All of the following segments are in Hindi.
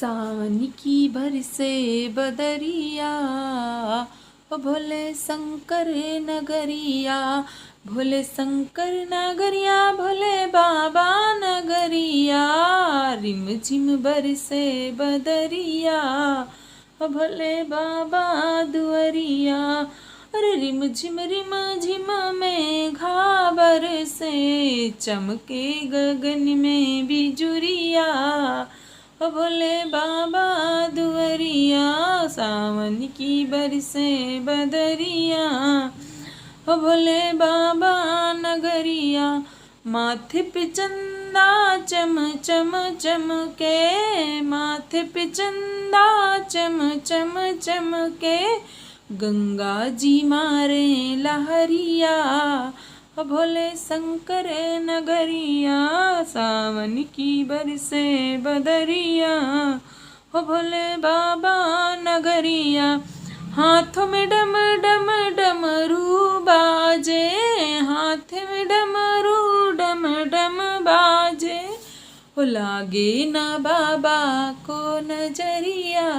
सावन की बरसे बदरिया, ओ भोले शंकर नगरिया, भोले शंकर नगरिया, भोले बाबा नगरिया। रिम झिम बरसे बदरिया, ओ भोले बाबा दुअरिया। अरे रिम झिम में घाबर से चमके गगन में बिजुरिया, ओ भोले बाबा दुअरिया। सावन की बरसे बदरिया, ओ भोले बाबा नगरिया। माथे पे चंदा चम चम चमके, माथे पे चंदा चम चम चमके, गंगा जी मारे लहरिया, ओ भोले शंकर नगरिया। सावन की बरसे बदरिया, ओ भोले बाबा नगरिया। हाथों में डम डम डमरू बाजे, हाथ में डमरू डम डम बाजे, ओ लागे ना बाबा को नजरिया,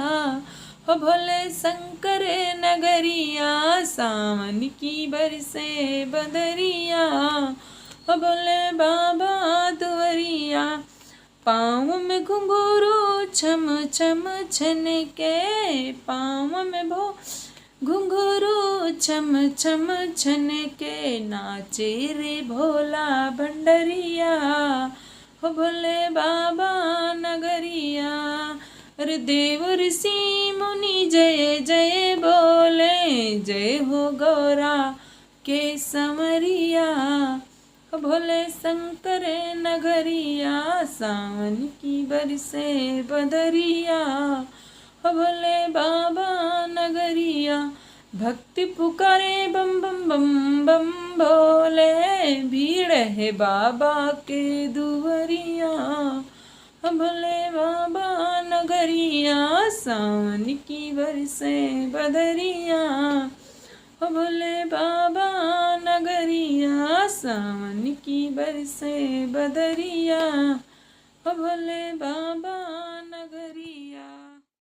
ओ भोले शंकर नगरिया। सावन की बरसे बदरिया, ओ भोले बाबा दुअरिया। पाँव में घुंघरू छम छम छनके, पाँव में घुंघरू छम छम छनके, नाचे रे भोला भंडरिया, ओ भोले बाबा नगरिया। अरे देव ऋषि मुनि जय जय बोले, जय हो गौरा के समरिया, ओ भोले शंकर नगरिया। सावन की बरसे बदरिया, ओ भोले बाबा नगरिया। भक्ति पुकारे बम बम बम बम भोले, भीड़ है बाबा के दुवरिया, ओ भोले बाबा नगरिया। सावन की बरसे बदरिया, ओ भोले बाबा नगरिया। सावन की बरसे बदरिया, ओ भोले बाबा